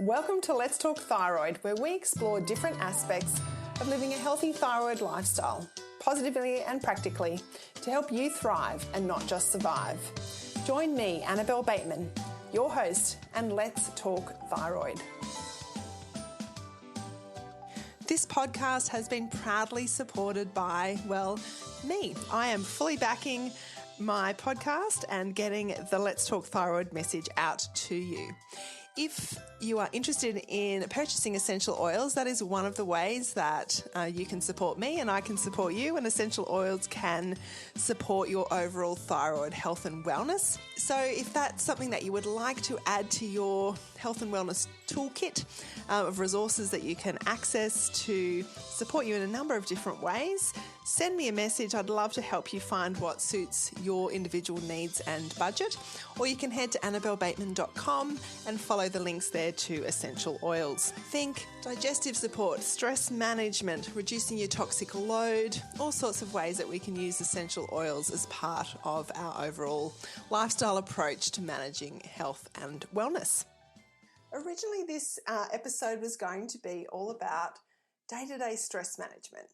Welcome to Let's Talk Thyroid, where we explore different aspects of living a healthy thyroid lifestyle, positively and practically, to help you thrive and not just survive. Join me, Annabelle Bateman, your host, and let's talk thyroid. This podcast has been proudly supported by, me. I am fully backing my podcast and getting the Let's Talk Thyroid message out to you. If you are interested in purchasing essential oils, that is one of the ways that you can support me and I can support you, and essential oils can support your overall thyroid health and wellness. So if that's something that you would like to add to your health and wellness toolkit of resources that you can access to support you in a number of different ways, send me a message. I'd love to help you find what suits your individual needs and budget. Or you can head to annabellebateman.com and follow the links there to essential oils. Think digestive support, stress management, reducing your toxic load, all sorts of ways that we can use essential oils as part of our overall lifestyle approach to managing health and wellness. Originally, this episode was going to be all about day-to-day stress management,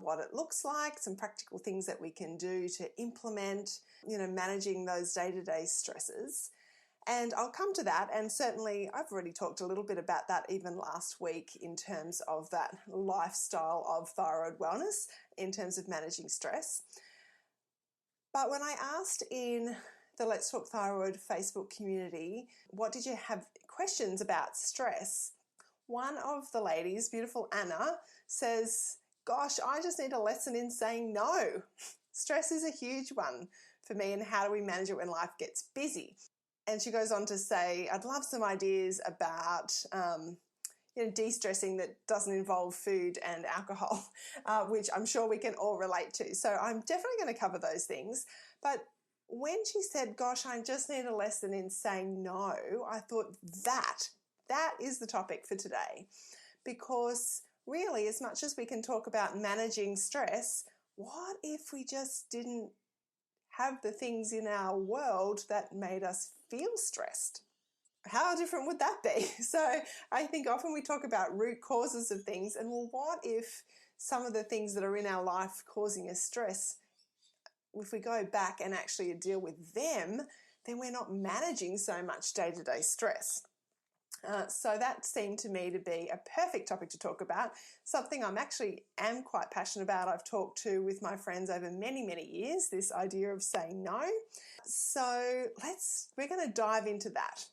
what it looks like, some practical things that we can do to implement, managing those day-to-day stresses. And I'll come to that, and certainly I've already talked a little bit about that even last week in terms of that lifestyle of thyroid wellness, in terms of managing stress. But when I asked in the Let's Talk Thyroid Facebook community, what did you have questions about stress? One of the ladies, beautiful Anna, says, gosh, I just need a lesson in saying no. Stress is a huge one for me, and how do we manage it when life gets busy? And she goes on to say, I'd love some ideas about de-stressing that doesn't involve food and alcohol, which I'm sure we can all relate to. So I'm definitely going to cover those things. But when she said, gosh, I just need a lesson in saying no, I thought that is the topic for today. Because really, as much as we can talk about managing stress, what if we just didn't have the things in our world that made us feel stressed? How different would that be? So I think often we talk about root causes of things, and what if some of the things that are in our life causing us stress, if we go back and actually deal with them, then we're not managing so much day-to-day stress. So that seemed to me to be a perfect topic to talk about, something am quite passionate about. I've talked to with my friends over many, many years, this idea of saying no. So we're going to dive into that.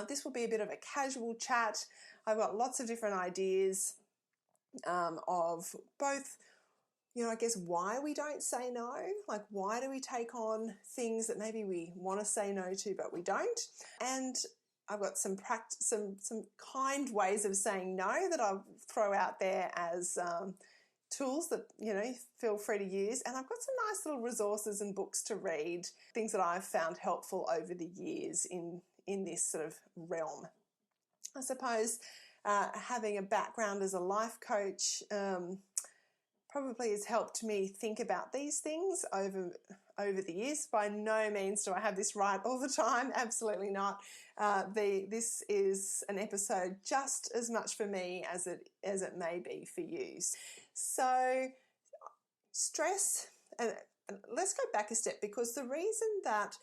This will be a bit of a casual chat. I've got lots of different ideas of both, why we don't say no, like why do we take on things that maybe we want to say no to but we don't, and I've got some kind ways of saying no that I'll throw out there as tools that, feel free to use. And I've got some nice little resources and books to read, things that I've found helpful over the years in this sort of realm. I suppose having a background as a life coach probably has helped me think about these things over the years. By no means do I have this right all the time. Absolutely not. This is an episode just as much for me as it may be for you. So stress, and let's go back a step, because the reason that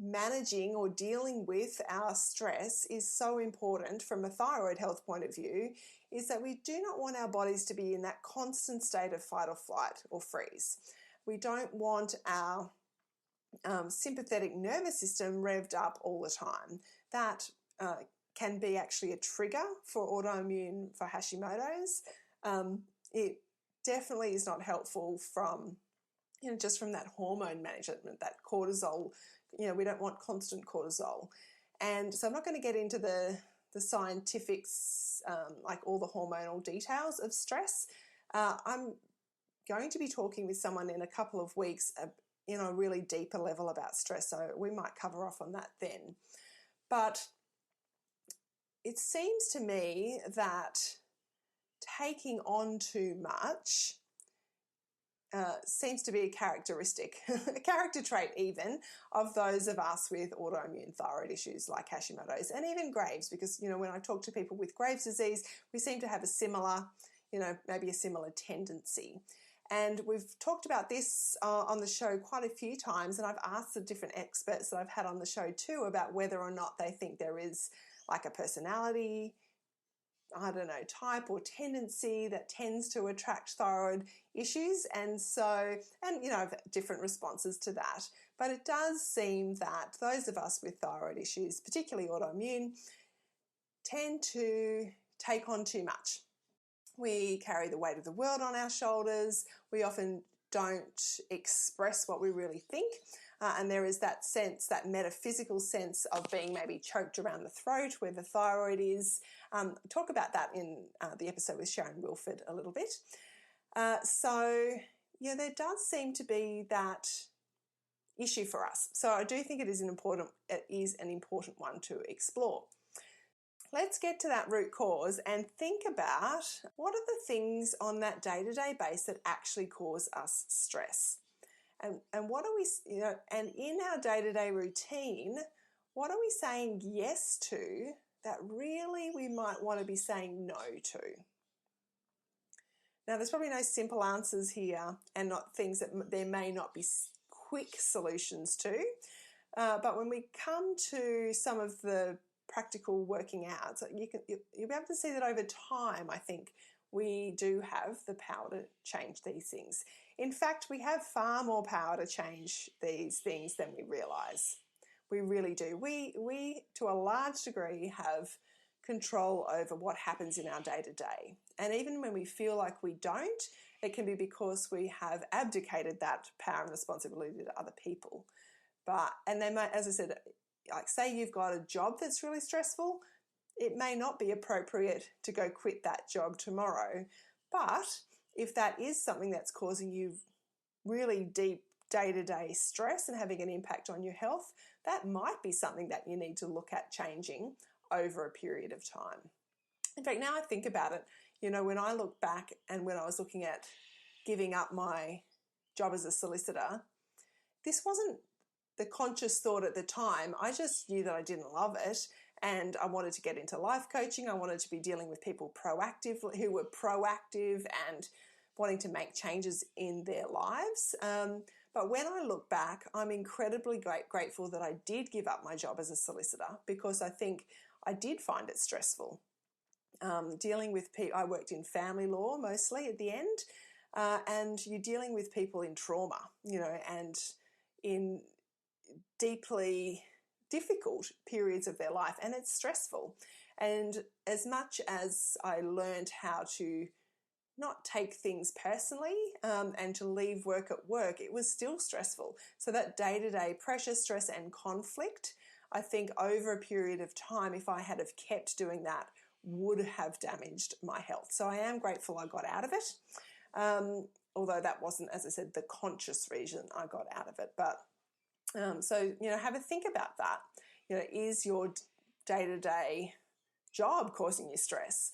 managing or dealing with our stress is so important from a thyroid health point of view is that we do not want our bodies to be in that constant state of fight or flight or freeze. We don't want our sympathetic nervous system revved up all the time. That can be actually a trigger for autoimmune, for Hashimoto's. It definitely is not helpful from just from that hormone management, that cortisol. We don't want constant cortisol. And so I'm not going to get into the scientifics, like all the hormonal details of stress. I'm going to be talking with someone in a couple of weeks in a really deeper level about stress, so we might cover off on that then. But it seems to me that taking on too much seems to be a characteristic, a character trait even, of those of us with autoimmune thyroid issues like Hashimoto's and even Graves, because, when I talk to people with Graves' disease, we seem to have a similar, maybe a similar tendency. And we've talked about this on the show quite a few times, and I've asked the different experts that I've had on the show too about whether or not they think there is like a personality, type or tendency that tends to attract thyroid issues. And I've had different responses to that. But it does seem that those of us with thyroid issues, particularly autoimmune, tend to take on too much. We carry the weight of the world on our shoulders. We often don't express what we really think. And there is that sense, that metaphysical sense of being maybe choked around the throat where the thyroid is. Talk about that in the episode with Sharon Wilford a little bit. There does seem to be that issue for us. So I do think it is an important one to explore. Let's get to that root cause and think about what are the things on that day-to-day basis that actually cause us stress. And what are we, and in our day-to-day routine, what are we saying yes to that really we might want to be saying no to? Now, there's probably no simple answers here and not things that there may not be quick solutions to. But when we come to some of the practical working out, you'll be able to see that over time, I think, we do have the power to change these things. In fact, we have far more power to change these things than we realise. We really do. We to a large degree, have control over what happens in our day-to-day. And even when we feel like we don't, it can be because we have abdicated that power and responsibility to other people. And they might, as I said, like say you've got a job that's really stressful, it may not be appropriate to go quit that job tomorrow. But if that is something that's causing you really deep day-to-day stress and having an impact on your health, that might be something that you need to look at changing over a period of time. In fact, now I think about it, when I look back and when I was looking at giving up my job as a solicitor, this wasn't the conscious thought at the time. I just knew that I didn't love it and I wanted to get into life coaching. I wanted to be dealing with people who were proactive and wanting to make changes in their lives. But when I look back, I'm incredibly grateful that I did give up my job as a solicitor, because I think I did find it stressful. Dealing with people, I worked in family law mostly at the end, and you're dealing with people in trauma, and in deeply difficult periods of their life, and it's stressful. And as much as I learned how to not take things personally and to leave work at work, it was still stressful. So that day-to-day pressure, stress and conflict, I think over a period of time, if I had have kept doing that, would have damaged my health. So I am grateful I got out of it, although that wasn't, as I said, the conscious reason I got out of it. But have a think about that. Is your day-to-day job causing you stress?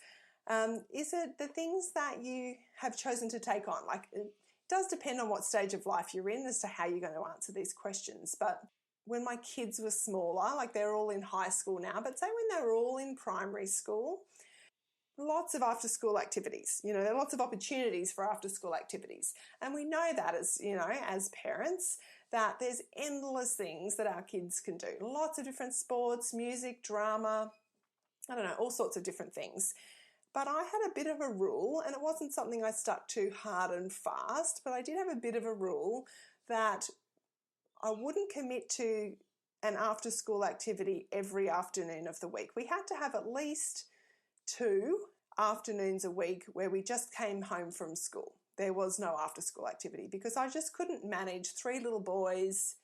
Is it the things that you have chosen to take on? Like, it does depend on what stage of life you're in as to how you're going to answer these questions. But when my kids were smaller, like they're all in high school now, but say when they were all in primary school, lots of after-school activities. There are lots of opportunities for after-school activities. And we know that as parents, that there's endless things that our kids can do. Lots of different sports, music, drama, all sorts of different things. But I had a bit of a rule, and it wasn't something I stuck to hard and fast, but I did have a bit of a rule that I wouldn't commit to an after-school activity every afternoon of the week. We had to have at least 2 afternoons a week where we just came home from school. There was no after-school activity because I just couldn't manage 3 little boys.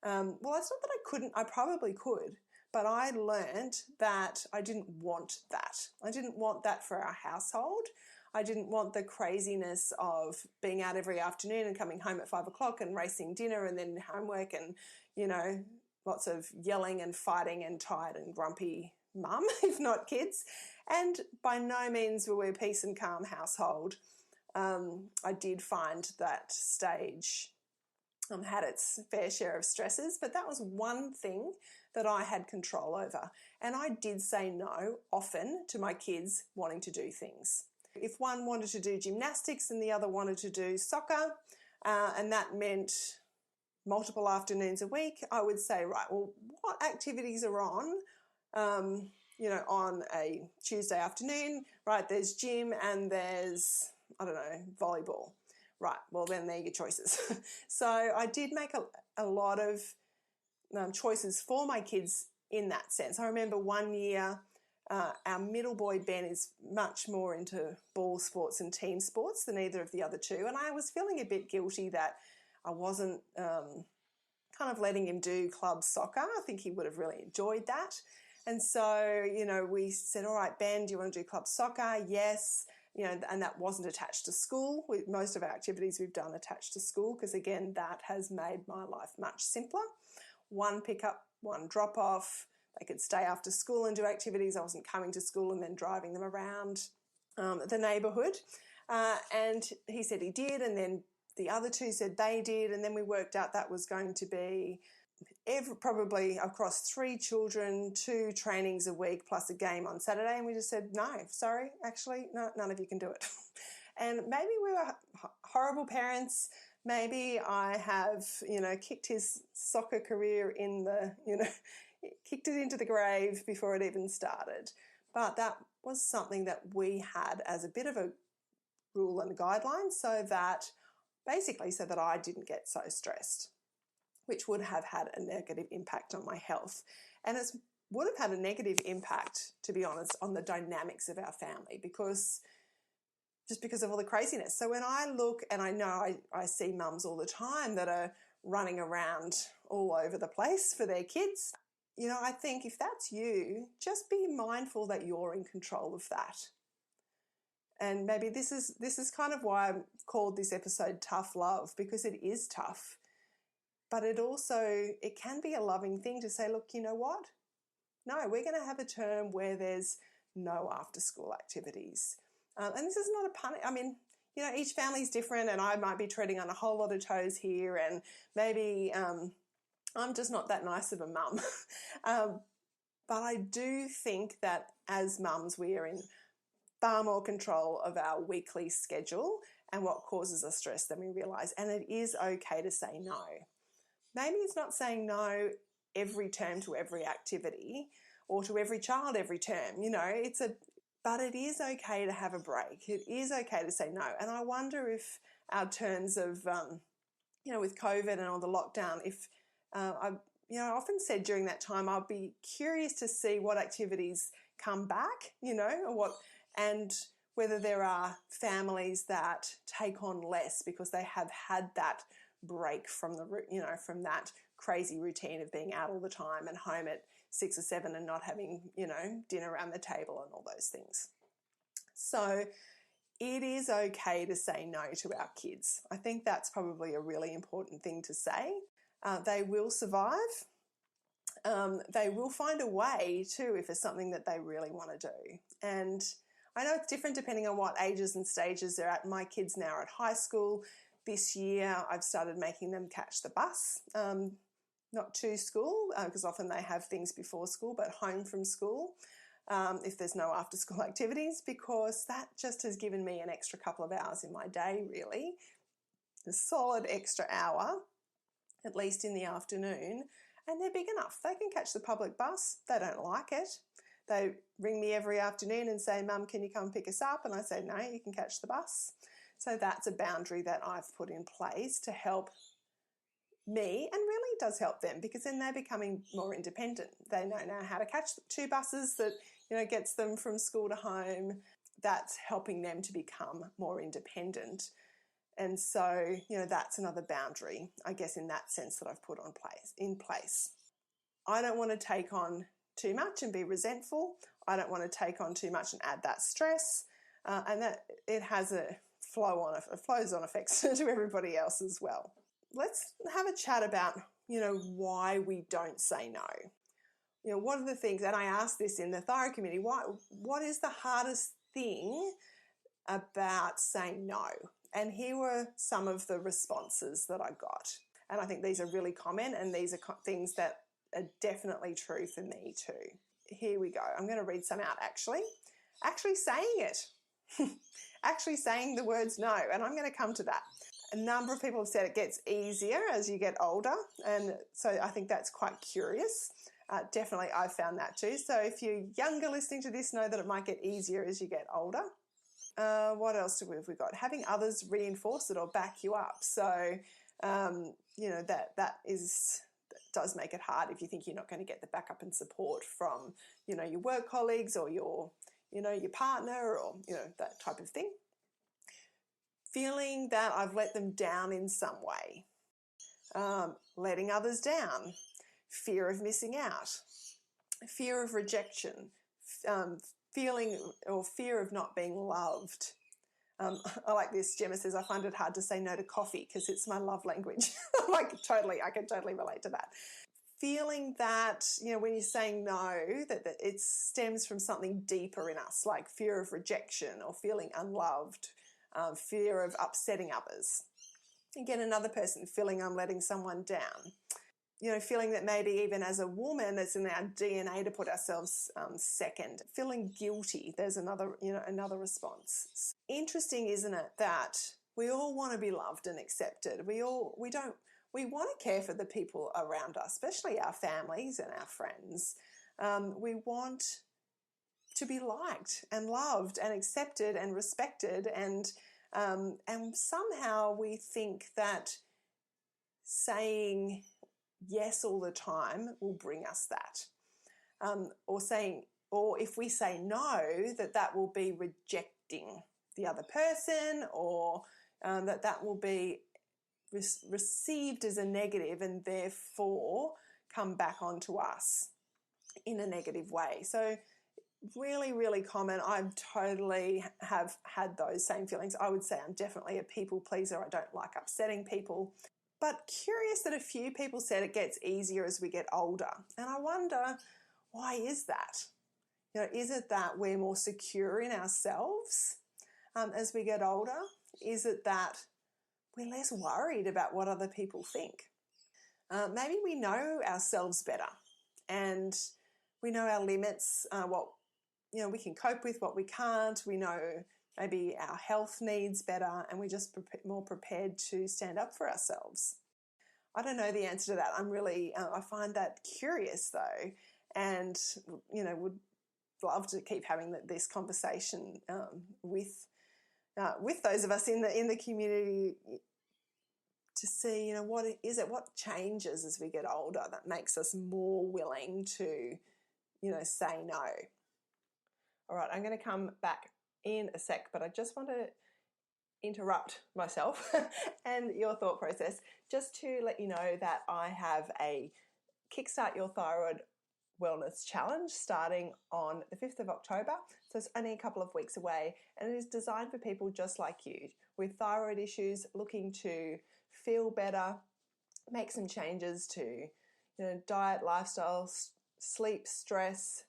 Well, it's not that I couldn't, I probably could, but I learned that I didn't want that. I didn't want that for our household. I didn't want the craziness of being out every afternoon and coming home at 5 o'clock and racing dinner and then homework and, lots of yelling and fighting and tired and grumpy mum, if not kids. And by no means were we a peace and calm household. I did find that stage had its fair share of stresses, but that was one thing that I had control over. And I did say no often to my kids wanting to do things. If one wanted to do gymnastics and the other wanted to do soccer, and that meant multiple afternoons a week, I would say, right, well, what activities are on, on a Tuesday afternoon? Right, there's gym and there's, I don't know, volleyball. Right, well, then they're your choices. So I did make a lot of choices for my kids in that sense. I remember one year, our middle boy, Ben, is much more into ball sports and team sports than either of the other two. And I was feeling a bit guilty that I wasn't kind of letting him do club soccer. I think he would have really enjoyed that. And so, we said, all right, Ben, do you want to do club soccer? Yes. And that wasn't attached to school. Most of our activities we've done attached to school because, again, that has made my life much simpler. One pickup, one drop off. They could stay after school and do activities. I wasn't coming to school and then driving them around the neighbourhood. And he said he did, and then the other two said they did, and then we worked out that was going to be probably across 3 children, 2 trainings a week plus a game on Saturday, and we just said, no, sorry, actually, no, none of you can do it. And maybe we were horrible parents. Maybe I have, kicked his soccer career kicked it into the grave before it even started. But that was something that we had as a bit of a rule and guideline so that I didn't get so stressed, which would have had a negative impact on my health. And it would have had a negative impact, to be honest, on the dynamics of our family because of all the craziness. So when I look, and I know I see mums all the time that are running around all over the place for their kids, I think if that's you, just be mindful that you're in control of that. And maybe this is kind of why I've called this episode Tough Love, because it is tough. But it can be a loving thing to say, look, you know what? No, we're going to have a term where there's no after-school activities. And this is not a punish. I mean, each family's different, and I might be treading on a whole lot of toes here, and maybe I'm just not that nice of a mum. But I do think that as mums, we are in far more control of our weekly schedule and what causes us stress than we realise. And it is okay to say no. Maybe it's not saying no every term to every activity or to every child every term, but it is okay to have a break. It is okay to say no. And I wonder if our terms of, with COVID and all the lockdown, if I often said during that time, I'll be curious to see what activities come back, and whether there are families that take on less because they have had that break from from that crazy routine of being out all the time and home at 6 or 7 and not having, dinner around the table and all those things. So it is okay to say no to our kids. I think that's probably a really important thing to say. They will survive. They will find a way too if it's something that they really want to do. And I know it's different depending on what ages and stages they're at. My kids now are at high school. This year I've started making them catch the bus, not to school, because often they have things before school, but home from school if there's no after school activities, because that just has given me an extra couple of hours in my day, really. A solid extra hour, at least in the afternoon, and they're big enough. They can catch the public bus. They don't like it. They ring me every afternoon and say, Mum, can you come pick us up? And I say, no, you can catch the bus. So that's a boundary that I've put in place to help me, and really does help them, because then they're becoming more independent. They know now how to catch 2 buses that, gets them from school to home. That's helping them to become more independent. And so, that's another boundary, I guess, in that sense that I've put in place. I don't want to take on too much and be resentful. I don't want to take on too much and add that stress. And that it has a flows on effects to everybody else as well. Let's have a chat about, why we don't say no. What are the things, and I asked this in the thyroid community, what is the hardest thing about saying no. And here were some of the responses that I got. And I think these are really common, and these are things that are definitely true for me too. Here we go. I'm going to read some out actually. Actually saying it. Actually saying the words no. And I'm going to come to that. A number of people have said it gets easier as you get older. And so I think that's quite curious. Definitely I've found that too. So if you're younger listening to this, know that it might get easier as you get older. What else have we got? Having others reinforce it or back you up. So, that does make it hard if you think you're not going to get the backup and support from, your work colleagues or your partner or, that type of thing. Feeling that I've let them down in some way. Letting others down. Fear of missing out. Fear of rejection. Feeling or fear of not being loved. I like this. Gemma says, I find it hard to say no to coffee because it's my love language. I can totally relate to that. Feeling that, when you're saying no, that it stems from something deeper in us, like fear of rejection or feeling unloved, fear of upsetting others. Again, another person feeling I'm letting someone down. Feeling that maybe even as a woman, it's in our DNA to put ourselves second. Feeling guilty, there's another response. Interesting, isn't it, that we all want to be loved and accepted. We want to care for the people around us, especially our families and our friends. We want to be liked and loved and accepted and respected, and somehow we think that saying yes all the time will bring us that, or if we say no, that will be rejecting the other person, or that will be received as a negative and therefore come back onto us in a negative way. So really, really common. I totally have had those same feelings. I would say I'm definitely a people pleaser. I don't like upsetting people. But curious that a few people said it gets easier as we get older. And I wonder, why is that? Is it that we're more secure in ourselves as we get older? Is it that we're less worried about what other people think? Maybe we know ourselves better and we know our limits, what we can cope with, what we can't. We know maybe our health needs better, and we're just more prepared to stand up for ourselves. I don't know the answer to that. I'm really, I find that curious though, and would love to keep having this conversation with those of us in the community to see, what changes as we get older that makes us more willing to, say no. All right, I'm going to come back in a sec, but I just want to interrupt myself and your thought process just to let you know that I have a Kickstart Your Thyroid Wellness Challenge starting on the 5th of October. So it's only a couple of weeks away, and it is designed for people just like you with thyroid issues looking to feel better, make some changes to diet, lifestyle, sleep, stress,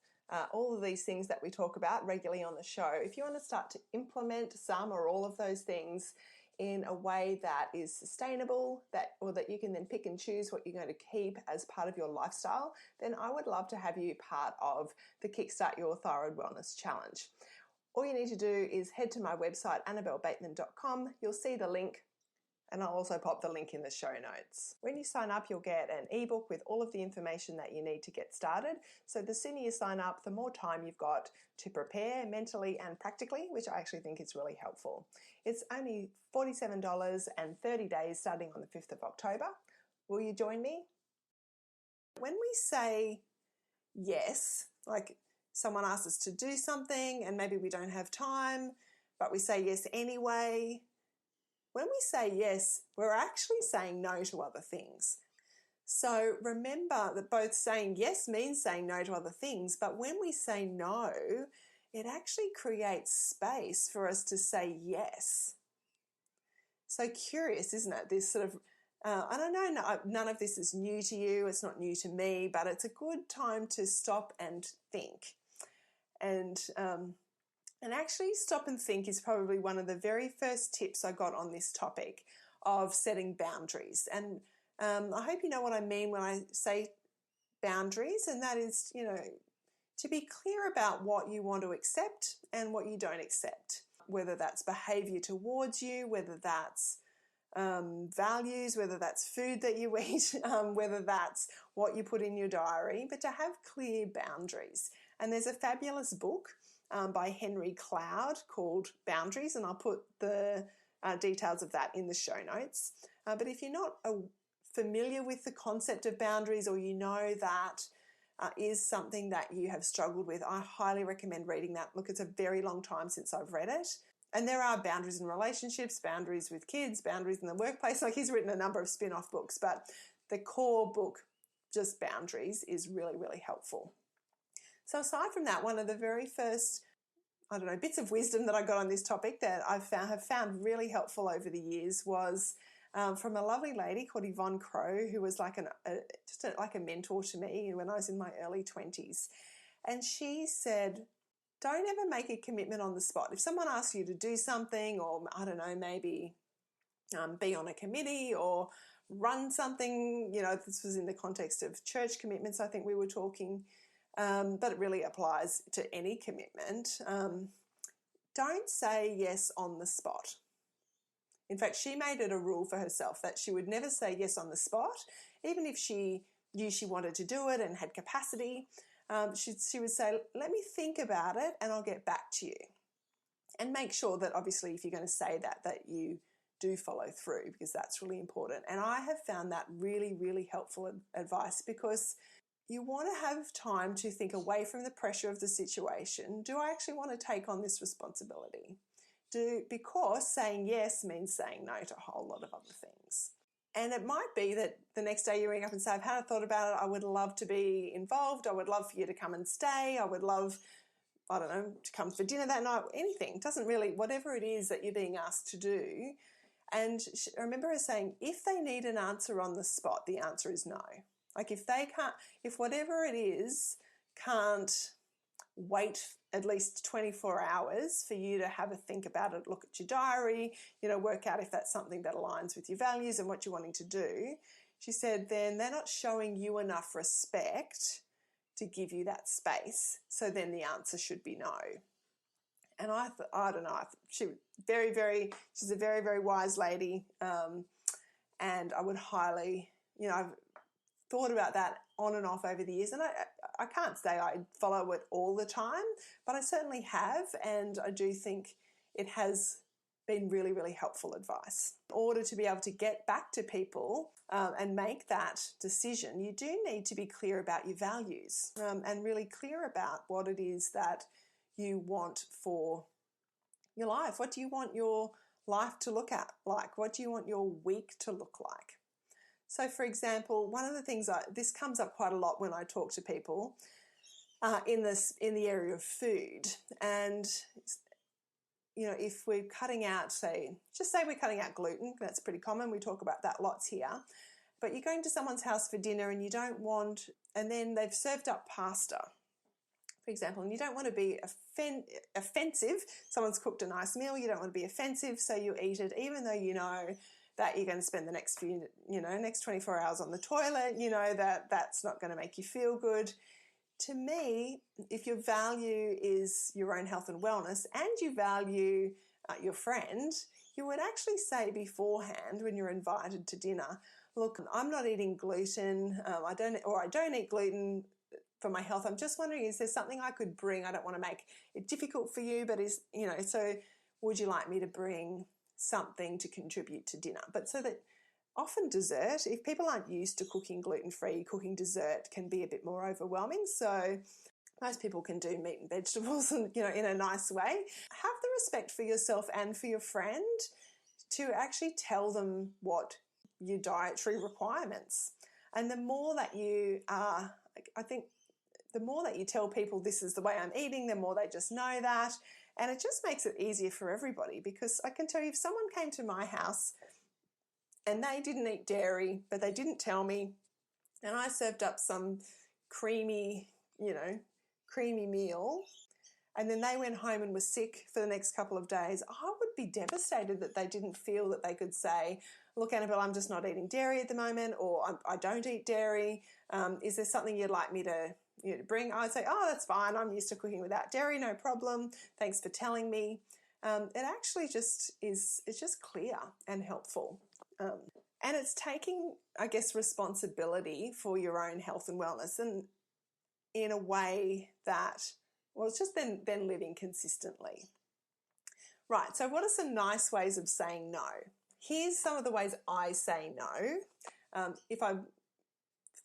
all of these things that we talk about regularly on the show. If you want to start to implement some or all of those things in a way that is sustainable, that you can then pick and choose what you're going to keep as part of your lifestyle, then I would love to have you part of the Kickstart Your Thyroid Wellness Challenge. All you need to do is head to my website, annabellebateman.com. You'll see the link, and I'll also pop the link in the show notes. When you sign up, you'll get an ebook with all of the information that you need to get started. So the sooner you sign up, the more time you've got to prepare mentally and practically, which I actually think is really helpful. It's only $47 and 30 days starting on the 5th of October. Will you join me? When we say yes, like someone asks us to do something and maybe we don't have time, but we say yes anyway, when we say yes, we're actually saying no to other things. So remember that both saying yes means saying no to other things, but when we say no, it actually creates space for us to say yes. So curious, isn't it? This sort of, I don't know, none of this is new to you, it's not new to me, but it's a good time to stop and think. And And actually stop and think is probably one of the very first tips I got on this topic of setting boundaries. And I hope you know what I mean when I say boundaries, and that is, to be clear about what you want to accept and what you don't accept, whether that's behavior towards you, whether that's values, whether that's food that you eat, whether that's what you put in your diary, but to have clear boundaries. And there's a fabulous book by Henry Cloud called Boundaries, and I'll put the details of that in the show notes. But if you're not familiar with the concept of boundaries, or you know that is something that you have struggled with, I highly recommend reading that. Look, it's a very long time since I've read it. And there are boundaries in relationships, boundaries with kids, boundaries in the workplace. Like, he's written a number of spin-off books, but the core book, just Boundaries, is really, really helpful. So aside from that, one of the very first, bits of wisdom that I got on this topic that have found really helpful over the years was from a lovely lady called Yvonne Crow, who was like a mentor to me when I was in my early 20s. And she said, don't ever make a commitment on the spot. If someone asks you to do something, or maybe be on a committee or run something, this was in the context of church commitments, I think we were talking, but it really applies to any commitment. Don't say yes on the spot. In fact, she made it a rule for herself that she would never say yes on the spot, even if she knew she wanted to do it and had capacity. She would say, let me think about it and I'll get back to you. And make sure that, obviously, if you're going to say that you do follow through, because that's really important. And I have found that really, really helpful advice, because you want to have time to think away from the pressure of the situation. Do I actually want to take on this responsibility? Because saying yes means saying no to a whole lot of other things. And it might be that the next day you ring up and say, I've had a thought about it. I would love to be involved. I would love for you to come and stay. I would love, to come for dinner that night. Anything. It doesn't really, whatever it is that you're being asked to do. And I remember her saying, if they need an answer on the spot, the answer is no. Like, if whatever it is can't wait at least 24 hours for you to have a think about it, look at your diary, work out if that's something that aligns with your values and what you're wanting to do. She said, then they're not showing you enough respect to give you that space. So then the answer should be no. And I thought, I don't know, she's a very, very wise lady. And I would highly, I've thought about that on and off over the years, and I can't say I follow it all the time, but I certainly have, and I do think it has been really, really helpful advice. In order to be able to get back to people and make that decision, you do need to be clear about your values and really clear about what it is that you want for your life. What do you want your life to look like? What do you want your week to look like? So, for example, one of the things this comes up quite a lot when I talk to people in the area of food, and if we're cutting out, say we're cutting out gluten, that's pretty common. We talk about that lots here. But you're going to someone's house for dinner, and you don't want, and then they've served up pasta, for example, and you don't want to be offensive. Someone's cooked a nice meal, you don't want to be offensive, so you eat it, even though you know that you're going to spend the next 24 hours on the toilet, that's not going to make you feel good. To me, if your value is your own health and wellness, and you value your friend, you would actually say beforehand when you're invited to dinner, look, I'm not eating gluten, I don't eat gluten for my health. I'm just wondering, is there something I could bring? I don't want to make it difficult for you, but so would you like me to bring something to contribute to dinner? But so that often dessert, if people aren't used to cooking gluten-free, cooking dessert can be a bit more overwhelming. So most people can do meat and vegetables and, in a nice way. Have the respect for yourself and for your friend to actually tell them what your dietary requirements. And the more that you are, I think the more that you tell people this is the way I'm eating, the more they just know that. And it just makes it easier for everybody, because I can tell you, if someone came to my house and they didn't eat dairy, but they didn't tell me, and I served up some creamy meal, and then they went home and were sick for the next couple of days, I would be devastated that they didn't feel that they could say, look, Annabelle, I'm just not eating dairy at the moment, or I don't eat dairy. Is there something you'd like me to bring? I'd say, oh, that's fine. I'm used to cooking without dairy, no problem. Thanks for telling me. It actually just is, it's just clear and helpful. And it's taking, I guess, responsibility for your own health and wellness, and in a way that, well, it's just then living consistently. Right, so what are some nice ways of saying no? Here's some of the ways I say no. If I've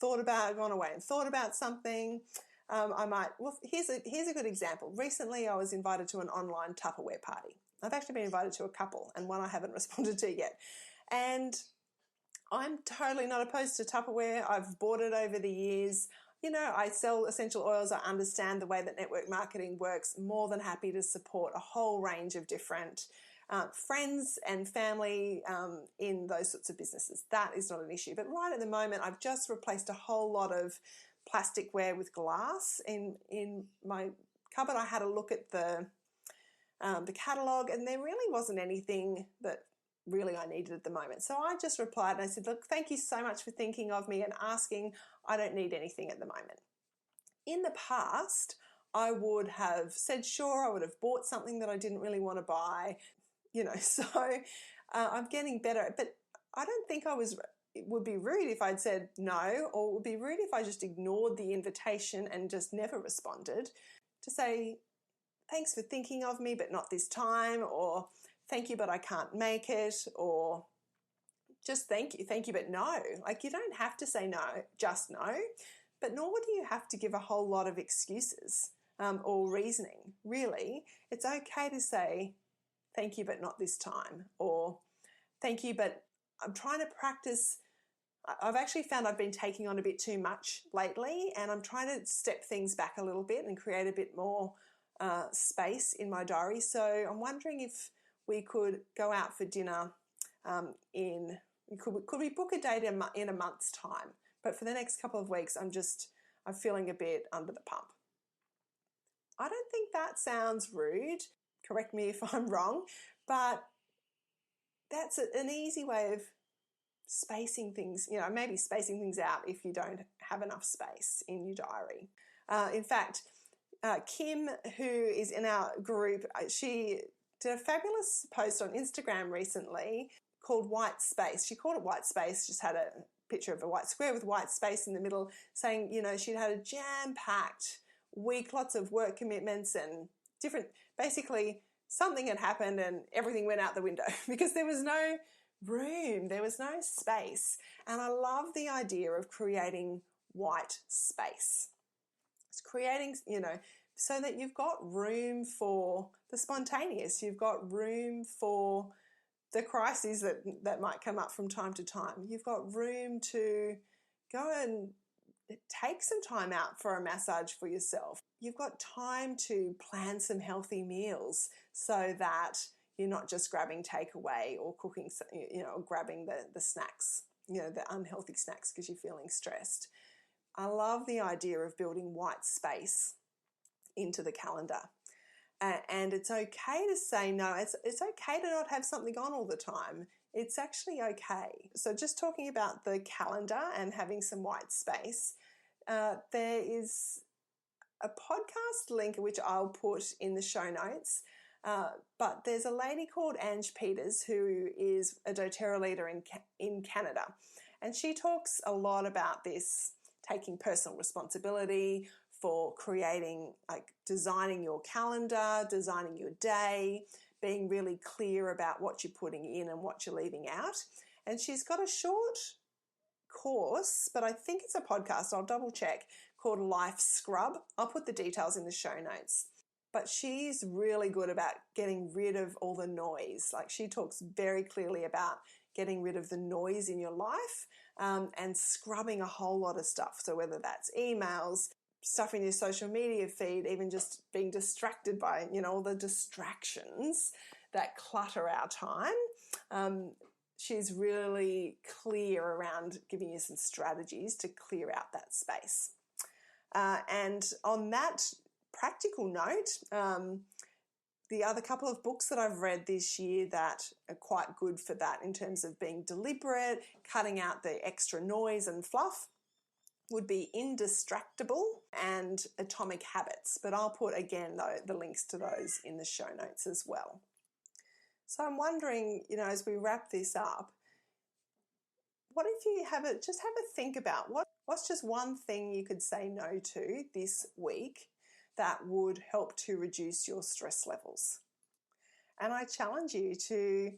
gone away and thought about something, I might, well, here's a good example. Recently I was invited to an online Tupperware party. I've actually been invited to a couple, and one I haven't responded to yet. And I'm totally not opposed to Tupperware. I've bought it over the years. I sell essential oils. I understand the way that network marketing works. More than happy to support a whole range of different friends and family in those sorts of businesses. That is not an issue. But right at the moment, I've just replaced a whole lot of plasticware with glass in my cupboard. I had a look at the catalogue, and there really wasn't anything that really I needed at the moment. So I just replied and I said, look, thank you so much for thinking of me and asking. I don't need anything at the moment. In the past, I would have said, sure, I would have bought something that I didn't really want to buy, so I'm getting better. But I don't think it would be rude if I'd said no, or it would be rude if I just ignored the invitation and just never responded. To say, thanks for thinking of me, but not this time, or thank you, but I can't make it, or just thank you, but no. Like, you don't have to say no, just no, but nor do you have to give a whole lot of excuses or reasoning. Really, it's okay to say thank you, but not this time, or thank you, but I'm trying to practice. I've actually found I've been taking on a bit too much lately, and I'm trying to step things back a little bit and create a bit more space in my diary. So I'm wondering if we could go out for dinner could we book a date in a month's time? But for the next couple of weeks, I'm feeling a bit under the pump. I don't think that sounds rude. Correct me if I'm wrong, but that's an easy way of spacing things, maybe spacing things out if you don't have enough space in your diary. In fact, Kim, who is in our group, she did a fabulous post on Instagram recently called White Space. She called it White Space, just had a picture of a white square with white space in the middle, saying, she'd had a jam-packed week, lots of work commitments and basically something had happened and everything went out the window because there was no room, there was no space. And I love the idea of creating white space. It's creating, so that you've got room for the spontaneous, you've got room for the crises that might come up from time to time. You've got room to go and take some time out for a massage for yourself. You've got time to plan some healthy meals so that you're not just grabbing takeaway or cooking, or grabbing the snacks, the unhealthy snacks because you're feeling stressed. I love the idea of building white space into the calendar. And it's okay to say no. It's okay to not have something on all the time. It's actually okay. So just talking about the calendar and having some white space, there is a podcast link which I'll put in the show notes. But there's a lady called Ange Peters who is a doTERRA leader in Canada. And she talks a lot about this, taking personal responsibility for creating, designing your calendar, designing your day, being really clear about what you're putting in and what you're leaving out. And she's got a short course, but I think it's a podcast, I'll double check, called Life Scrub. I'll put the details in the show notes. But she's really good about getting rid of all the noise. She talks very clearly about getting rid of the noise in your life and scrubbing a whole lot of stuff. So whether that's emails, stuff in your social media feed, even just being distracted by, all the distractions that clutter our time. She's really clear around giving you some strategies to clear out that space. And on that practical note, the other couple of books that I've read this year that are quite good for that in terms of being deliberate, cutting out the extra noise and fluff, would be Indistractable and Atomic Habits. But I'll put, again, the links to those in the show notes as well. So I'm wondering, as we wrap this up, what if you just have a think about what's just one thing you could say no to this week that would help to reduce your stress levels? And I challenge you to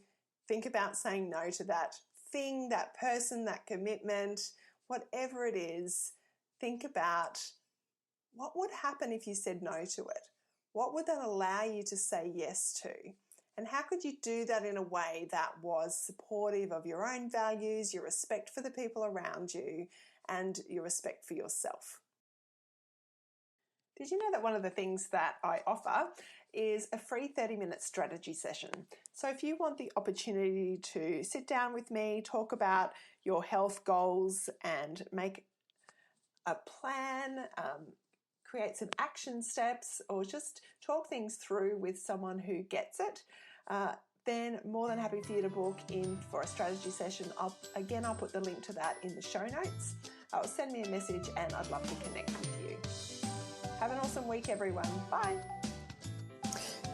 think about saying no to that thing, that person, that commitment, whatever it is. Think about what would happen if you said no to it. What would that allow you to say yes to? And how could you do that in a way that was supportive of your own values, your respect for the people around you, and your respect for yourself? Did you know that one of the things that I offer is a free 30-minute strategy session? So if you want the opportunity to sit down with me, talk about your health goals and make a plan, create some action steps, or just talk things through with someone who gets it, then more than happy for you to book in for a strategy session. I'll put the link to that in the show notes. Send me a message and I'd love to connect with you. Have an awesome week, everyone. Bye.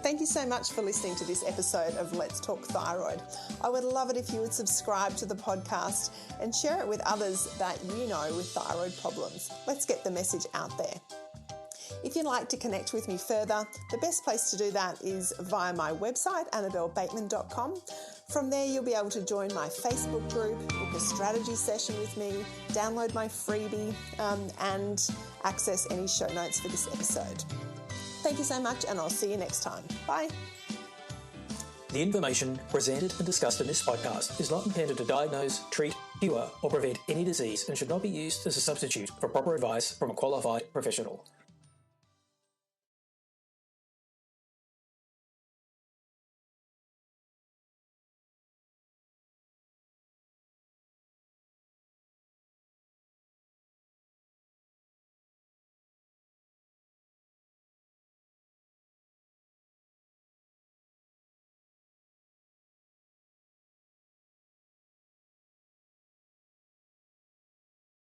Thank you so much for listening to this episode of Let's Talk Thyroid. I would love it if you would subscribe to the podcast and share it with others that you know with thyroid problems. Let's get the message out there. If you'd like to connect with me further, the best place to do that is via my website, annabellebateman.com. From there, you'll be able to join my Facebook group, book a strategy session with me, download my freebie, and access any show notes for this episode. Thank you so much, and I'll see you next time. Bye. The information presented and discussed in this podcast is not intended to diagnose, treat, cure, or prevent any disease and should not be used as a substitute for proper advice from a qualified professional.